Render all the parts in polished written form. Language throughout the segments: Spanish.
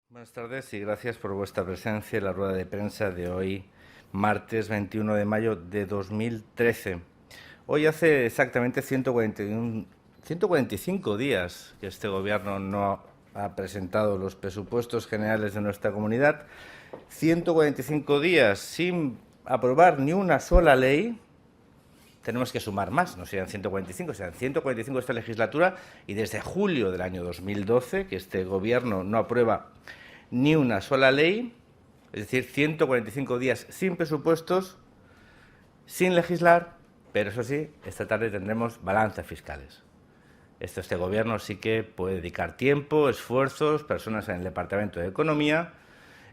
Buenas tardes y gracias por vuestra presencia en la rueda de prensa de hoy, martes 21 de mayo de 2013. Hoy hace exactamente 145 días que este gobierno no ha presentado los presupuestos generales de nuestra comunidad. 145 días sin aprobar ni una sola ley. Tenemos que sumar más, no sean 145, sean 145 esta legislatura, y desde julio del año 2012 que este gobierno no aprueba ni una sola ley, es decir, 145 días sin presupuestos, sin legislar, pero eso sí, esta tarde tendremos balanzas fiscales. Este gobierno sí que puede dedicar tiempo, esfuerzos, personas en el Departamento de Economía.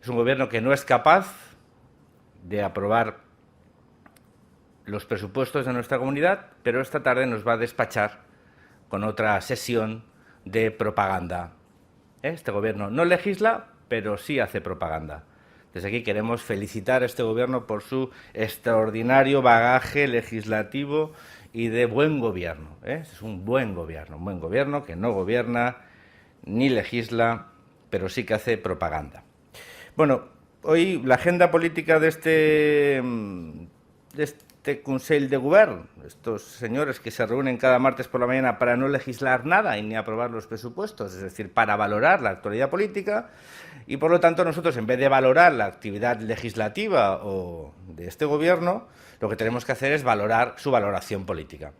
Es un gobierno que no es capaz de aprobar los presupuestos de nuestra comunidad, pero esta tarde nos va a despachar con otra sesión de propaganda. Este gobierno no legisla, pero sí hace propaganda. Desde aquí queremos felicitar a este gobierno por su extraordinario bagaje legislativo y de buen gobierno. Es un buen gobierno que no gobierna ni legisla, pero sí que hace propaganda. Bueno, hoy la agenda política de este Consell de Govern, estos señores que se reúnen cada martes por la mañana para no legislar nada y ni aprobar los presupuestos, es decir, para valorar la actualidad política, y por lo tanto nosotros, en vez de valorar la actividad legislativa o de este gobierno, lo que tenemos que hacer es valorar su valoración política.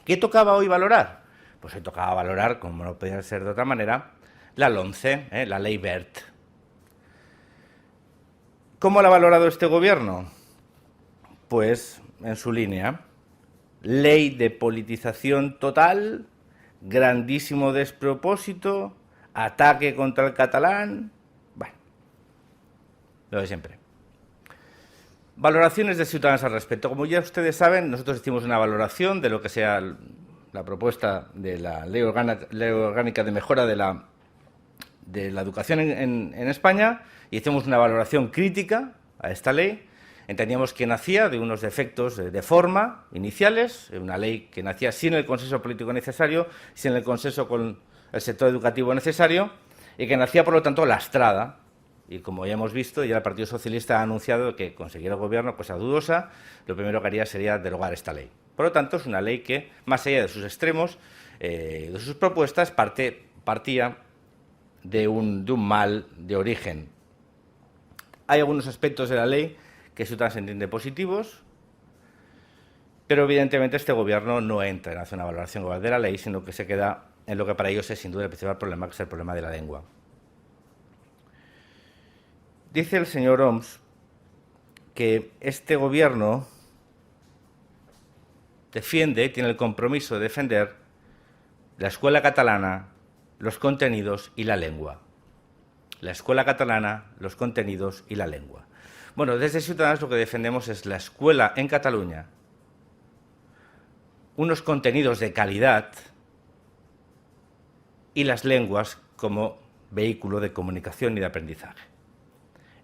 ¿Qué tocaba hoy valorar? Pues hoy tocaba valorar, como no podía ser de otra manera, la LOMCE, la Ley Wert. ¿Cómo la ha valorado este gobierno? Pues en su línea: ley de politización total, grandísimo despropósito, ataque contra el catalán. Bueno, lo de siempre. Valoraciones de Ciudadanos al respecto. Como ya ustedes saben, nosotros hicimos una valoración de lo que sea la propuesta de la ley orgánica de mejora de la educación en España, y hicimos una valoración crítica a esta ley. Entendíamos que nacía de unos defectos de forma iniciales, una ley que nacía sin el consenso político necesario, sin el consenso con el sector educativo necesario, y que nacía, por lo tanto, lastrada. Y como ya hemos visto, ya el Partido Socialista ha anunciado que conseguir el gobierno, cosa dudosa, lo primero que haría sería derogar esta ley. Por lo tanto, es una ley que, más allá de sus extremos, de sus propuestas, partía de un mal de origen. Hay algunos aspectos de la ley que Ciudadanos entiende positivos, pero evidentemente este gobierno no entra en hacer una valoración global de la ley, sino que se queda en lo que para ellos es sin duda el principal problema, que es el problema de la lengua. Dice el señor Homs que este gobierno defiende, tiene el compromiso de defender la escuela catalana, los contenidos y la lengua. La escuela catalana, los contenidos y la lengua. Bueno, desde Ciudadanos lo que defendemos es la escuela en Cataluña, unos contenidos de calidad y las lenguas como vehículo de comunicación y de aprendizaje.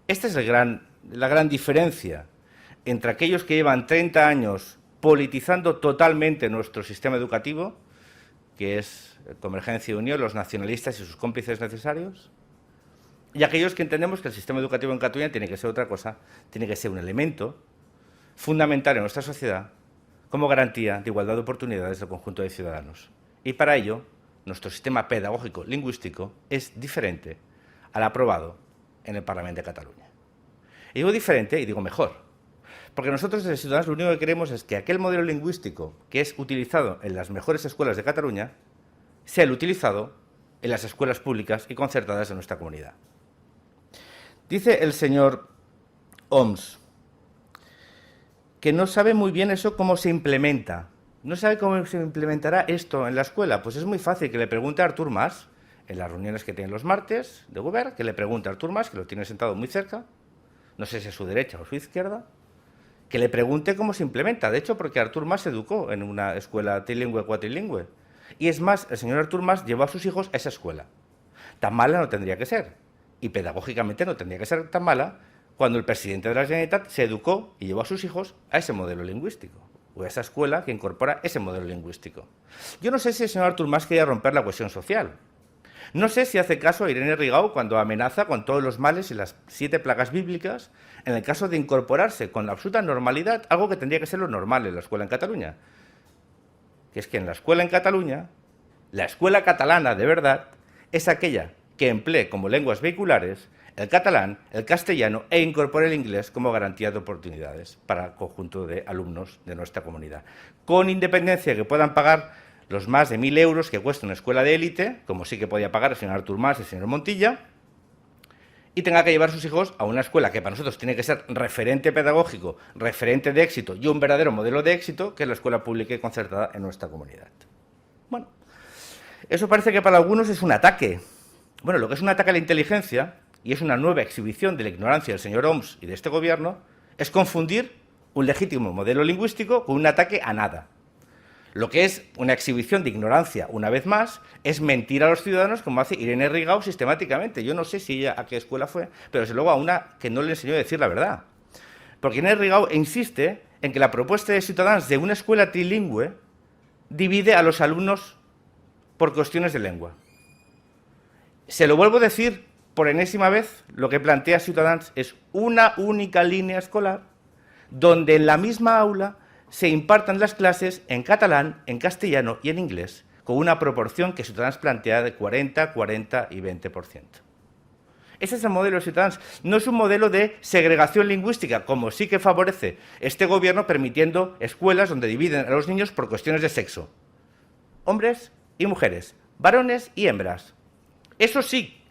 Esta es la gran diferencia entre aquellos que llevan 30 años politizando totalmente nuestro sistema educativo, que es Convergencia y Unió, los nacionalistas y sus cómplices necesarios, y aquellos que entendemos que el sistema educativo en Cataluña tiene que ser otra cosa, tiene que ser un elemento fundamental en nuestra sociedad como garantía de igualdad de oportunidades del conjunto de ciudadanos. Y para ello, nuestro sistema pedagógico lingüístico es diferente al aprobado en el Parlamento de Cataluña. Y digo diferente y digo mejor, porque nosotros desde Ciudadanos lo único que queremos es que aquel modelo lingüístico que es utilizado en las mejores escuelas de Cataluña sea el utilizado en las escuelas públicas y concertadas de nuestra comunidad. Dice el señor Homs que no sabe muy bien eso cómo se implementa. ¿No sabe cómo se implementará esto en la escuela? Pues es muy fácil, que le pregunte a Artur Mas, en las reuniones que tienen los martes de Govern, que le pregunte a Artur Mas, que lo tiene sentado muy cerca, no sé si a su derecha o a su izquierda, que le pregunte cómo se implementa. De hecho, porque Artur Mas se educó en una escuela trilingüe, cuatrilingüe. Y es más, el señor Artur Mas llevó a sus hijos a esa escuela. Tan mala no tendría que ser. Y pedagógicamente no tendría que ser tan mala cuando el presidente de la Generalitat se educó y llevó a sus hijos a ese modelo lingüístico, o a esa escuela que incorpora ese modelo lingüístico. Yo no sé si el señor Artur Mas quería romper la cohesión social, No sé si hace caso a Irene Rigau cuando amenaza con todos los males y las 7 plagas bíblicas en el caso de incorporarse con absoluta normalidad algo que tendría que ser lo normal en la escuela en Cataluña, que es que en la escuela en Cataluña, la escuela catalana de verdad es aquella que emplee como lenguas vehiculares el catalán, el castellano e incorpore el inglés como garantía de oportunidades para el conjunto de alumnos de nuestra comunidad, con independencia de que puedan pagar los más de 1.000 euros que cuesta una escuela de élite, como sí que podía pagar el señor Artur Mas y el señor Montilla, y tenga que llevar a sus hijos a una escuela que para nosotros tiene que ser referente pedagógico, referente de éxito y un verdadero modelo de éxito, que es la escuela pública y concertada en nuestra comunidad. Bueno, eso parece que para algunos es un ataque. Bueno, lo que es un ataque a la inteligencia, y es una nueva exhibición de la ignorancia del señor Homs y de este gobierno, es confundir un legítimo modelo lingüístico con un ataque a nada. Lo que es una exhibición de ignorancia, una vez más, es mentir a los ciudadanos como hace Irene Rigau sistemáticamente. Yo no sé si ella a qué escuela fue, pero desde luego a una que no le enseñó a decir la verdad. Porque Irene Rigau insiste en que la propuesta de Ciutadans de una escuela trilingüe divide a los alumnos por cuestiones de lengua. Se lo vuelvo a decir por enésima vez, lo que plantea Ciutadans es una única línea escolar donde en la misma aula se impartan las clases en catalán, en castellano y en inglés, con una proporción que Ciutadans plantea de 40, 40 y 20%. Ese es el modelo de Ciutadans. No es un modelo de segregación lingüística, como sí que favorece este gobierno permitiendo escuelas donde dividen a los niños por cuestiones de sexo. Hombres y mujeres, varones y hembras. Eso sí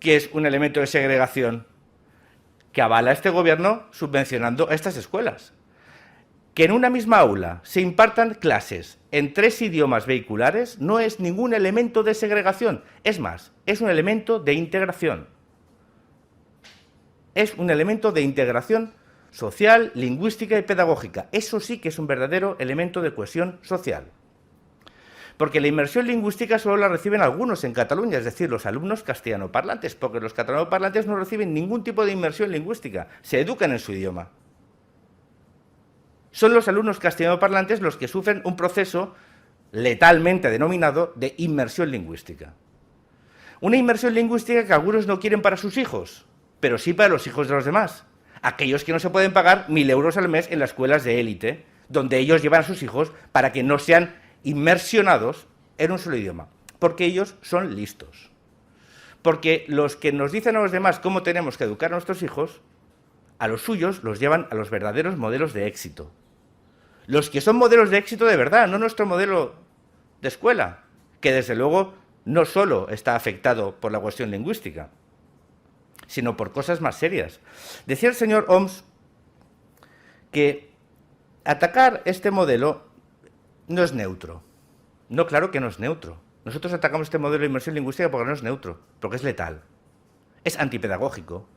que es un elemento de segregación que avala este gobierno subvencionando a estas escuelas. Que en una misma aula se impartan clases en 3 idiomas vehiculares no es ningún elemento de segregación. Es más, es un elemento de integración. Es un elemento de integración social, lingüística y pedagógica. Eso sí que es un verdadero elemento de cohesión social. Porque la inmersión lingüística solo la reciben algunos en Cataluña, es decir, los alumnos castellanoparlantes, porque los catalanoparlantes no reciben ningún tipo de inmersión lingüística, se educan en su idioma. Son los alumnos castellanoparlantes los que sufren un proceso letalmente denominado de inmersión lingüística. Una inmersión lingüística que algunos no quieren para sus hijos, pero sí para los hijos de los demás. Aquellos que no se pueden pagar 1.000 euros al mes en las escuelas de élite, donde ellos llevan a sus hijos para que no sean inmersionados en un solo idioma, porque ellos son listos. Porque los que nos dicen a los demás cómo tenemos que educar a nuestros hijos, a los suyos los llevan a los verdaderos modelos de éxito. Los que son modelos de éxito de verdad, no nuestro modelo de escuela, que desde luego no solo está afectado por la cuestión lingüística, sino por cosas más serias. Decía el señor Homs que atacar este modelo no es neutro. No, claro que no es neutro. Nosotros atacamos este modelo de inmersión lingüística porque no es neutro, porque es letal. Es antipedagógico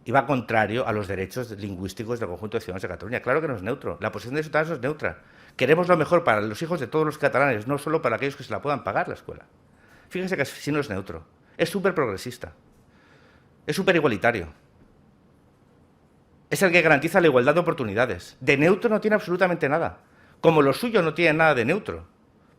y va contrario a los derechos lingüísticos del conjunto de ciudadanos de Cataluña. Claro que no es neutro. La posición de Ciudadanos es neutra. Queremos lo mejor para los hijos de todos los catalanes, no solo para aquellos que se la puedan pagar la escuela. Fíjense que si no es neutro. Es súper progresista. Es súper igualitario. Es el que garantiza la igualdad de oportunidades. De neutro no tiene absolutamente nada. Como lo suyo no tiene nada de neutro,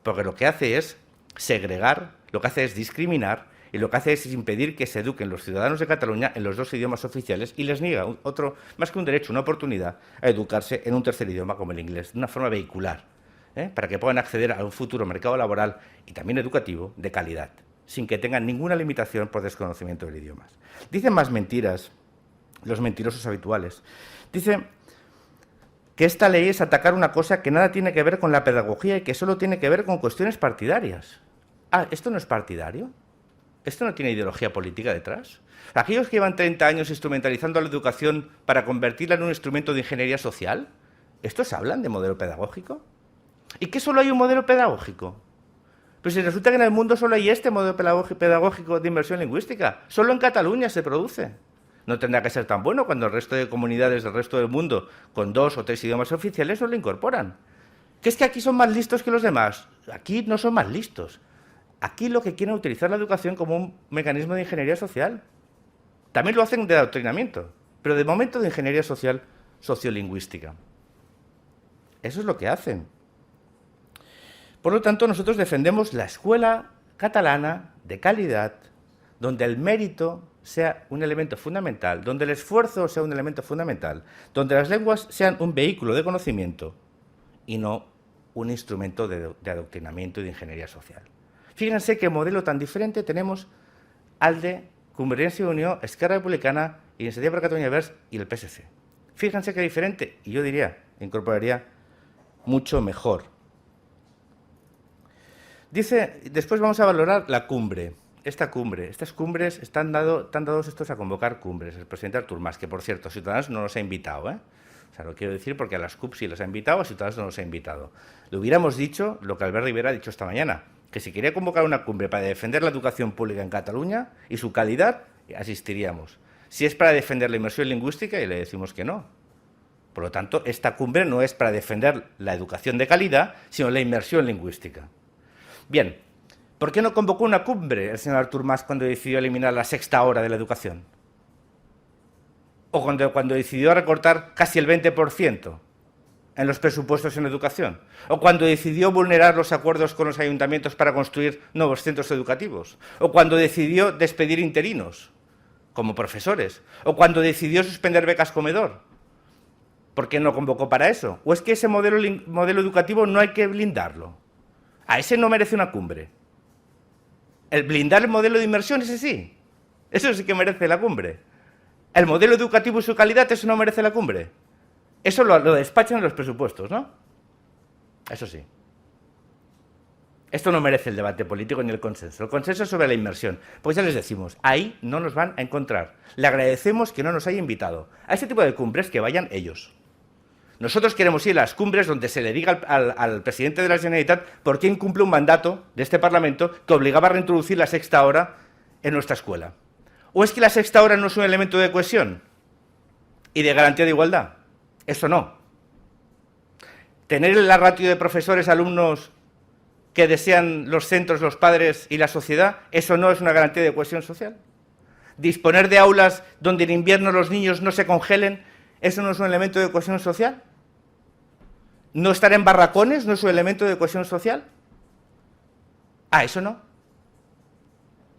porque lo que hace es segregar, lo que hace es discriminar y lo que hace es impedir que se eduquen los ciudadanos de Cataluña en los 2 idiomas oficiales y les niega otro, más que un derecho, una oportunidad a educarse en un tercer idioma como el inglés, de una forma vehicular, para que puedan acceder a un futuro mercado laboral y también educativo de calidad, sin que tengan ninguna limitación por desconocimiento del idioma. Dicen más mentiras los mentirosos habituales. Dicen que esta ley es atacar una cosa que nada tiene que ver con la pedagogía y que solo tiene que ver con cuestiones partidarias. Ah, ¿esto no es partidario? ¿Esto no tiene ideología política detrás? ¿Aquellos que llevan 30 años instrumentalizando la educación para convertirla en un instrumento de ingeniería social? ¿Estos hablan de modelo pedagógico? ¿Y qué solo hay un modelo pedagógico? Pues si resulta que en el mundo solo hay este modelo pedagógico de inmersión lingüística. Solo en Cataluña se produce. No tendrá que ser tan bueno cuando el resto de comunidades del resto del mundo, con 2 o 3 idiomas oficiales, no lo incorporan. ¿Que es que aquí son más listos que los demás? Aquí no son más listos. Aquí lo que quieren es utilizar la educación como un mecanismo de ingeniería social. También lo hacen de adoctrinamiento, pero de momento de ingeniería social sociolingüística. Eso es lo que hacen. Por lo tanto, nosotros defendemos la escuela catalana de calidad, donde el mérito sea un elemento fundamental, donde el esfuerzo sea un elemento fundamental, donde las lenguas sean un vehículo de conocimiento y no un instrumento de adoctrinamiento y de ingeniería social. Fíjense qué modelo tan diferente tenemos al de Convergencia y Unió, Esquerra Republicana, Iniciativa per Catalunya Verds y el PSC. Fíjense qué diferente, y yo diría, incorporaría mucho mejor. Dice, después vamos a valorar la cumbre. Estas cumbres están dados estos a convocar cumbres. El presidente Artur Mas, que por cierto, Ciudadanos no nos ha invitado, ¿eh? O sea, lo quiero decir porque a las CUP sí les ha invitado, a Ciudadanos no nos ha invitado. Le hubiéramos dicho lo que Albert Rivera ha dicho esta mañana, que si quería convocar una cumbre para defender la educación pública en Cataluña y su calidad, asistiríamos. Si es para defender la inmersión lingüística, y le decimos que no. Por lo tanto, esta cumbre no es para defender la educación de calidad, sino la inmersión lingüística. Bien, ¿por qué no convocó una cumbre el señor Artur Mas cuando decidió eliminar la sexta hora de la educación? O cuando decidió recortar casi el 20% en los presupuestos en educación. O cuando decidió vulnerar los acuerdos con los ayuntamientos para construir nuevos centros educativos. O cuando decidió despedir interinos, como profesores. O cuando decidió suspender becas comedor. ¿Por qué no convocó para eso? ¿O es que ese modelo educativo no hay que blindarlo? A ese no merece una cumbre. El blindar el modelo de inmersión, ese sí. Eso sí que merece la cumbre. El modelo educativo y su calidad, eso no merece la cumbre. Eso lo despachan en los presupuestos, ¿no? Eso sí. Esto no merece el debate político ni el consenso. El consenso es sobre la inmersión. Pues ya les decimos, ahí no nos van a encontrar. Le agradecemos que no nos haya invitado. A ese tipo de cumbres que vayan ellos. Nosotros queremos ir a las cumbres donde se le diga al presidente de la Generalitat por qué incumple un mandato de este Parlamento que obligaba a reintroducir la sexta hora en nuestra escuela. ¿O es que la sexta hora no es un elemento de cohesión y de garantía de igualdad? Eso no. Tener la ratio de profesores, alumnos que desean los centros, los padres y la sociedad, ¿eso no es una garantía de cohesión social? Disponer de aulas donde en invierno los niños no se congelen, ¿eso no es un elemento de cohesión social? ¿No estar en barracones no es un elemento de cohesión social? Eso no.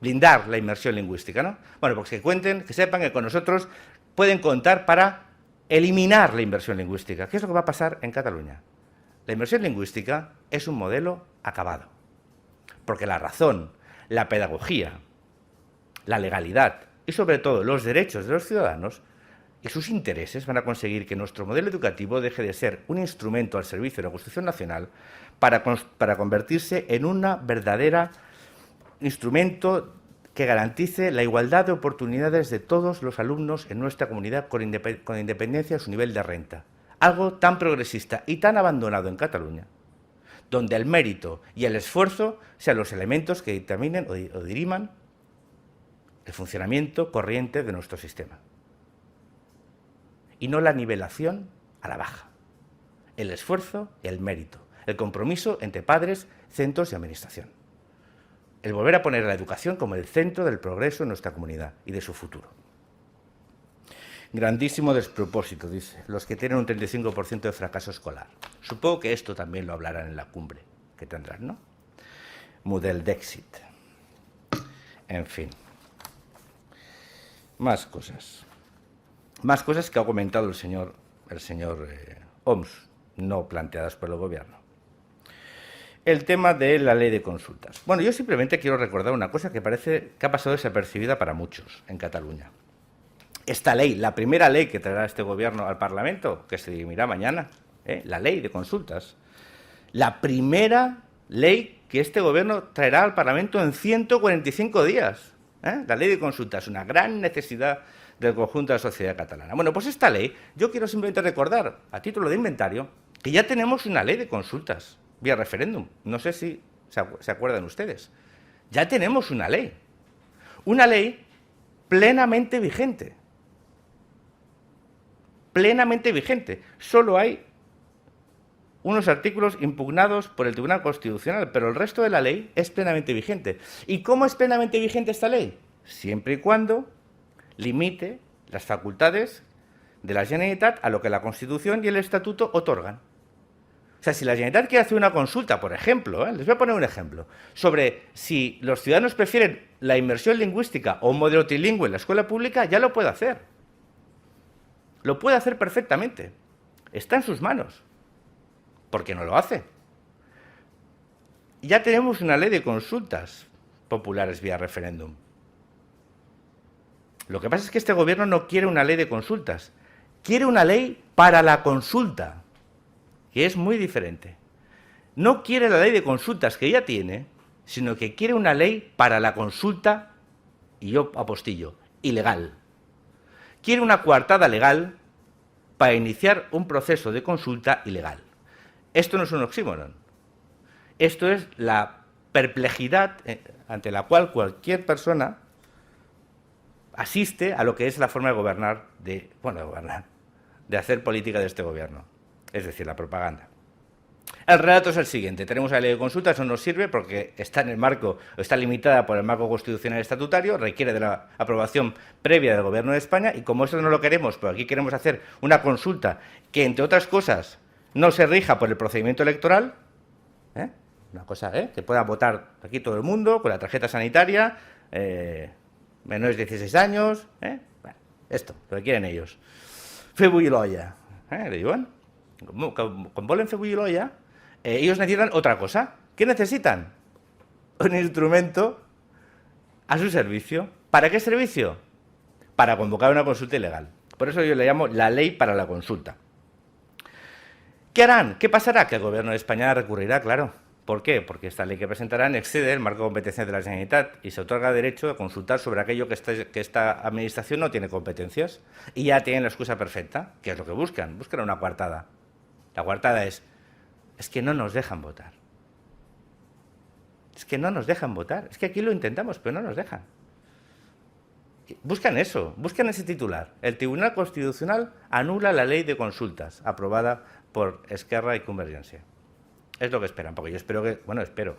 Blindar la inmersión lingüística, ¿no? Bueno, pues que sepan que con nosotros pueden contar para eliminar la inmersión lingüística. ¿Qué es lo que va a pasar en Cataluña? La inmersión lingüística es un modelo acabado, porque la razón, la pedagogía, la legalidad y sobre todo los derechos de los ciudadanos y sus intereses van a conseguir que nuestro modelo educativo deje de ser un instrumento al servicio de la Constitución Nacional para convertirse en una verdadera instrumento que garantice la igualdad de oportunidades de todos los alumnos en nuestra comunidad con independencia de su nivel de renta. Algo tan progresista y tan abandonado en Cataluña, donde el mérito y el esfuerzo sean los elementos que determinen o diriman el funcionamiento corriente de nuestro sistema. Y no la nivelación a la baja. El esfuerzo y el mérito. El compromiso entre padres, centros y administración. El volver a poner a la educación como el centro del progreso en nuestra comunidad y de su futuro. Grandísimo despropósito, dice, los que tienen un 35% de fracaso escolar. Supongo que esto también lo hablarán en la cumbre que tendrán, ¿no? Model d'èxit. En fin. Más cosas. Más cosas que ha comentado el señor Homs, no planteadas por el gobierno. El tema de la ley de consultas. Bueno, yo simplemente quiero recordar una cosa que parece que ha pasado desapercibida para muchos en Cataluña. Esta ley, la primera ley que traerá este gobierno al Parlamento, que se dirimirá mañana, la ley de consultas, la primera ley que este gobierno traerá al Parlamento en 145 días. La ley de consultas, una gran necesidad del conjunto de la sociedad catalana. Bueno, pues esta ley, yo quiero simplemente recordar, a título de inventario, que ya tenemos una ley de consultas vía referéndum. No sé si se acuerdan ustedes. Ya tenemos una ley plenamente vigente. Plenamente vigente. Solo hay unos artículos impugnados por el Tribunal Constitucional, pero el resto de la ley es plenamente vigente. ¿Y cómo es plenamente vigente esta ley? Siempre y cuando limite las facultades de la Generalitat a lo que la Constitución y el Estatuto otorgan. sea, si la Generalitat quiere hacer una consulta, por ejemplo, les voy a poner un ejemplo, sobre si los ciudadanos prefieren la inmersión lingüística o un modelo trilingüe en la escuela pública, ya lo puede hacer. Lo puede hacer perfectamente. Está en sus manos. ¿Por qué no lo hace? Ya tenemos una ley de consultas populares vía referéndum. Lo que pasa es que este gobierno no quiere una ley de consultas, quiere una ley para la consulta, que es muy diferente. No quiere la ley de consultas que ya tiene, sino que quiere una ley para la consulta, y yo apostillo, ilegal. Quiere una coartada legal para iniciar un proceso de consulta ilegal. Esto no es un oxímoron. Esto es la perplejidad ante la cual cualquier persona asiste a lo que es la forma de gobernar, de hacer política de este gobierno, es decir, la propaganda. El relato es el siguiente: tenemos la ley de consultas, no nos sirve porque está en el marco, está limitada por el marco constitucional estatutario, requiere de la aprobación previa del Gobierno de España, y como eso no lo queremos, pero aquí queremos hacer una consulta que, entre otras cosas, no se rija por el procedimiento electoral, una cosa, que pueda votar aquí todo el mundo, con la tarjeta sanitaria, menores de 16 años, bueno, esto, lo que quieren ellos. Feu i l'olla, le diuen. Con volen feu i l'olla, ellos necesitan otra cosa. ¿Qué necesitan? Un instrumento a su servicio. ¿Para qué servicio? Para convocar una consulta ilegal. Por eso yo le llamo la ley para la consulta. ¿Qué harán? ¿Qué pasará? Que el Gobierno de España recurrirá, claro. ¿Por qué? Porque esta ley que presentarán excede el marco de competencias de la Generalitat y se otorga derecho a consultar sobre aquello que esta administración no tiene competencias. Y ya tienen la excusa perfecta, que es lo que buscan. Buscan una coartada. La coartada es que no nos dejan votar. Es que no nos dejan votar. Es que aquí lo intentamos, pero no nos dejan. Buscan eso, buscan ese titular. El Tribunal Constitucional anula la ley de consultas aprobada por Esquerra y Convergencia. Es lo que esperan, porque yo espero que... Bueno, espero.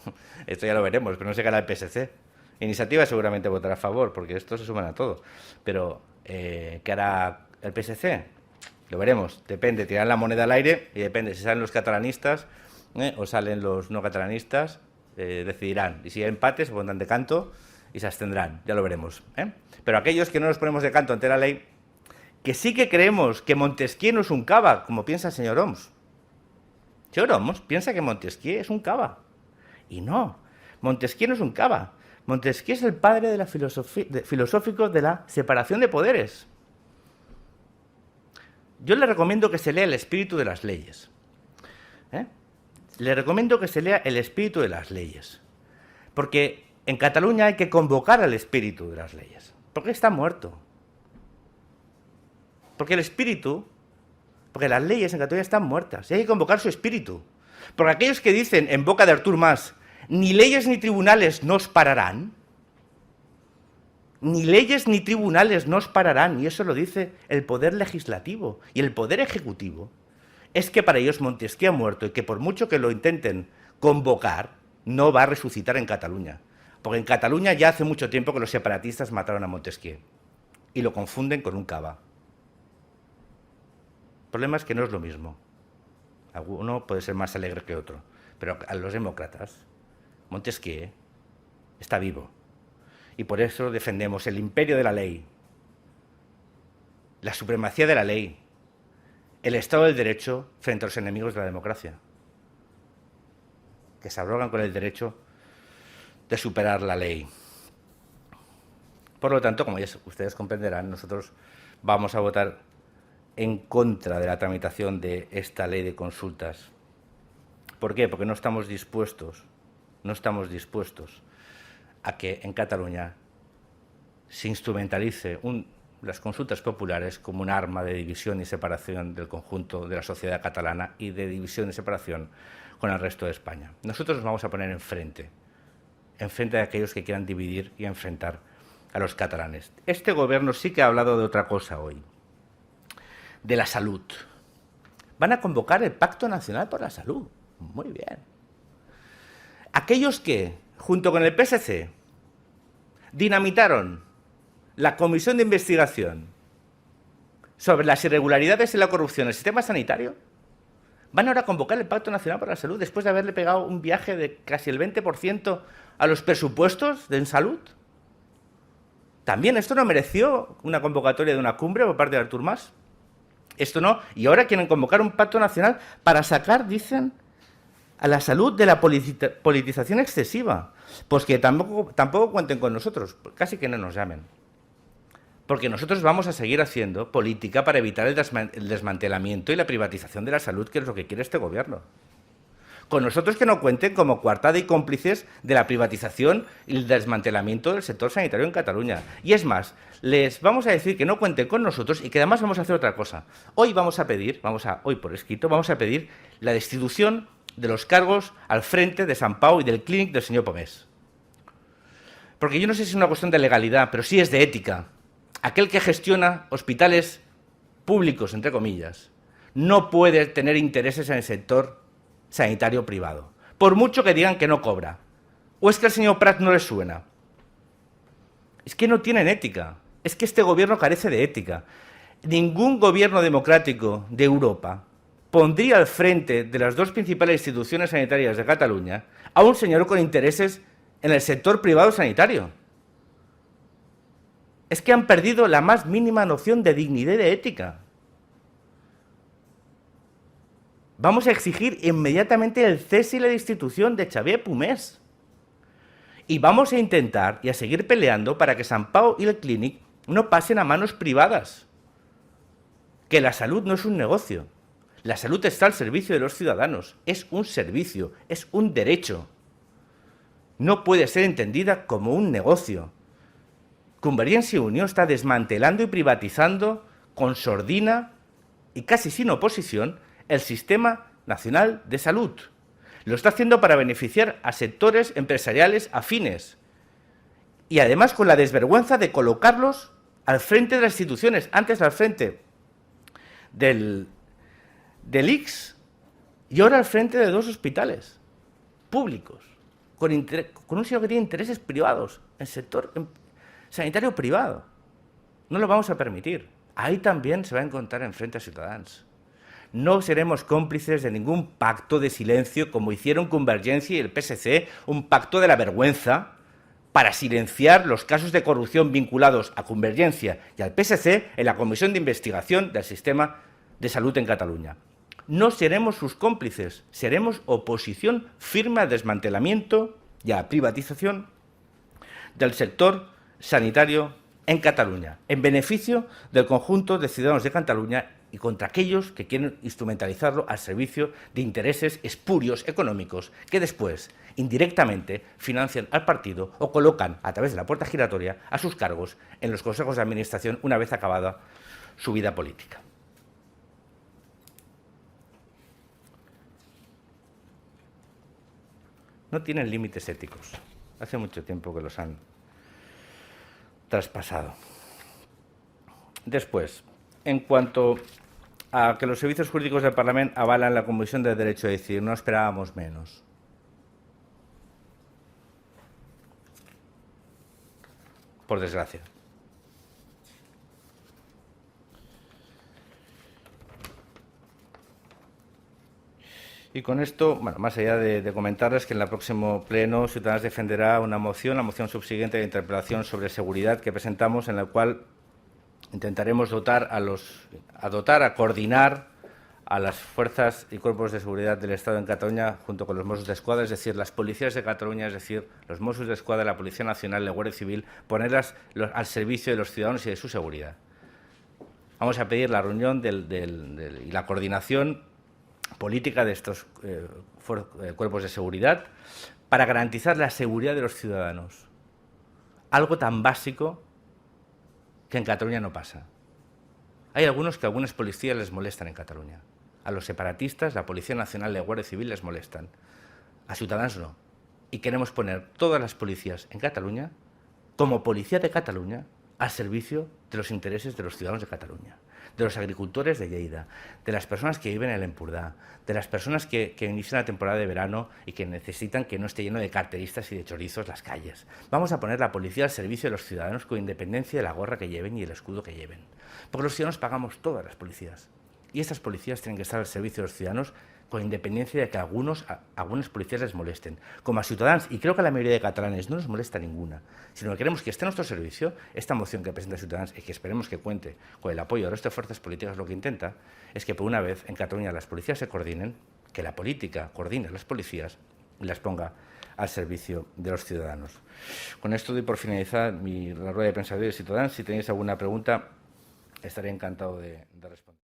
Esto ya lo veremos, pero no sé qué hará el PSC. Iniciativa seguramente votará a favor, porque estos se suman a todo. Pero, ¿qué hará el PSC? Lo veremos. Depende, tirarán la moneda al aire y depende. Si salen los catalanistas o salen los no catalanistas, decidirán. Y si hay empates, se pondrán de canto y se abstendrán. Ya lo veremos. Pero aquellos que no nos ponemos de canto ante la ley, que sí que creemos que Montesquieu no es un cava, como piensa el señor Homs. Señor Homs piensa que Montesquieu es un cava. Y no, Montesquieu no es un cava. Montesquieu es el padre de la filosófico de la separación de poderes. Yo le recomiendo que se lea El espíritu de las leyes. Le recomiendo que se lea El espíritu de las leyes. Porque en Cataluña hay que convocar al espíritu de las leyes. Porque está muerto. Porque el espíritu... Porque las leyes en Cataluña están muertas y hay que convocar su espíritu. Porque aquellos que dicen en boca de Artur Mas, ni leyes ni tribunales nos pararán, ni leyes ni tribunales nos pararán, y eso lo dice el poder legislativo y el poder ejecutivo, es que para ellos Montesquieu ha muerto y que por mucho que lo intenten convocar, no va a resucitar en Cataluña. Porque en Cataluña ya hace mucho tiempo que los separatistas mataron a Montesquieu y lo confunden con un cava. El problema es que no es lo mismo. Uno puede ser más alegre que otro, pero a los demócratas, Montesquieu está vivo. Y por eso defendemos el imperio de la ley, la supremacía de la ley, el Estado del Derecho frente a los enemigos de la democracia, que se abrogan con el derecho de superar la ley. Por lo tanto, como ya ustedes comprenderán, nosotros vamos a votar en contra de la tramitación de esta ley de consultas. ¿Por qué? Porque no estamos dispuestos a que en Cataluña se instrumentalice las consultas populares como un arma de división y separación del conjunto de la sociedad catalana y de división y separación con el resto de España. Nosotros nos vamos a poner enfrente de aquellos que quieran dividir y enfrentar a los catalanes. Este gobierno sí que ha hablado de otra cosa hoy, de la salud. Van a convocar el Pacto Nacional por la Salud. Muy bien. Aquellos que, junto con el PSC, dinamitaron la comisión de investigación sobre las irregularidades y la corrupción en el sistema sanitario, Van ahora a convocar el Pacto Nacional para la Salud después de haberle pegado un viaje de casi el 20% a los presupuestos en salud. También esto no mereció una convocatoria de una cumbre por parte de Artur Mas. Esto no. Y ahora quieren convocar un pacto nacional para sacar, dicen, a la salud de la politización excesiva. Pues que tampoco cuenten con nosotros, casi que no nos llamen. Porque nosotros vamos a seguir haciendo política para evitar el desmantelamiento y la privatización de la salud, que es lo que quiere este gobierno. Con nosotros que no cuenten como coartada y cómplices de la privatización y el desmantelamiento del sector sanitario en Cataluña. Y es más, les vamos a decir que no cuenten con nosotros y que además vamos a hacer otra cosa. Hoy vamos a pedir, hoy por escrito, vamos a pedir la destitución de los cargos al frente de Sant Pau y del Clínic del señor Pomés. Porque yo no sé si es una cuestión de legalidad, pero sí es de ética. Aquel que gestiona hospitales públicos, entre comillas, no puede tener intereses en el sector sanitario privado, por mucho que digan que no cobra. ¿O es que al señor Prat no le suena? Es que no tienen ética. Es que este gobierno carece de ética. Ningún gobierno democrático de Europa pondría al frente de las dos principales instituciones sanitarias de Cataluña a un señor con intereses en el sector privado sanitario. Es que han perdido la más mínima noción de dignidad y de ética. Vamos a exigir inmediatamente el cese y la destitución de Xavier Pomés. Y vamos a intentar y a seguir peleando para que Sant Pau y el Clínic no pasen a manos privadas. Que la salud no es un negocio. La salud está al servicio de los ciudadanos. Es un servicio, es un derecho. No puede ser entendida como un negocio. Convergencia y Unió está desmantelando y privatizando con sordina y casi sin oposición el Sistema Nacional de Salud. Lo está haciendo para beneficiar a sectores empresariales afines y además con la desvergüenza de colocarlos al frente de las instituciones, antes al frente del ICS y ahora al frente de dos hospitales públicos, con un señor que tiene intereses privados, en el sector sanitario privado. No lo vamos a permitir. Ahí también se va a encontrar enfrente a Ciutadans. No seremos cómplices de ningún pacto de silencio como hicieron Convergencia y el PSC, un pacto de la vergüenza para silenciar los casos de corrupción vinculados a Convergencia y al PSC en la Comisión de Investigación del Sistema de Salud en Cataluña. No seremos sus cómplices, seremos oposición firme al desmantelamiento y a la privatización del sector sanitario en Cataluña, en beneficio del conjunto de ciudadanos de Cataluña y contra aquellos que quieren instrumentalizarlo al servicio de intereses espurios económicos que después, indirectamente, financian al partido o colocan a través de la puerta giratoria a sus cargos en los consejos de administración una vez acabada su vida política. No tienen límites éticos. Hace mucho tiempo que los han traspasado. Después, en cuanto a que los servicios jurídicos del Parlamento avalan la Comisión de Derecho a Decidir, no esperábamos menos. Por desgracia. Y con esto, bueno, más allá de comentarles que en el próximo pleno Ciudadanos defenderá una moción, la moción subsiguiente de interpelación sobre seguridad que presentamos, en la cual intentaremos a coordinar a las fuerzas y cuerpos de seguridad del Estado en Cataluña junto con los Mossos d'Esquadra, es decir, las policías de Cataluña, es decir, los Mossos d'Esquadra, la Policía Nacional, la Guardia Civil, ponerlas al servicio de los ciudadanos y de su seguridad. Vamos a pedir la reunión y la coordinación política de estos cuerpos de seguridad para garantizar la seguridad de los ciudadanos. Algo tan básico que en Cataluña no pasa. Hay algunos que a algunas policías les molestan en Cataluña. A los separatistas, la Policía Nacional y la Guardia Civil les molestan. A Ciutadans no. Y queremos poner todas las policías en Cataluña, como policía de Cataluña, al servicio de los intereses de los ciudadanos de Cataluña, de los agricultores de Lleida, de las personas que viven en el Empordà, de las personas que inician la temporada de verano y que necesitan que no esté lleno de carteristas y de chorizos las calles. Vamos a poner la policía al servicio de los ciudadanos con independencia de la gorra que lleven y el escudo que lleven. Porque los ciudadanos pagamos todas las policías. Y estas policías tienen que estar al servicio de los ciudadanos con independencia de que algunas policías les molesten. Como a Ciutadans, y creo que a la mayoría de catalanes, no nos molesta ninguna, sino que queremos que esté a nuestro servicio. Esta moción que presenta Ciutadans, y que esperemos que cuente con el apoyo del resto de fuerzas políticas, lo que intenta es que por una vez en Cataluña las policías se coordinen, que la política coordine a las policías y las ponga al servicio de los ciudadanos. Con esto doy por finalizada la rueda de prensa de Ciutadans. Si tenéis alguna pregunta, estaré encantado de responder.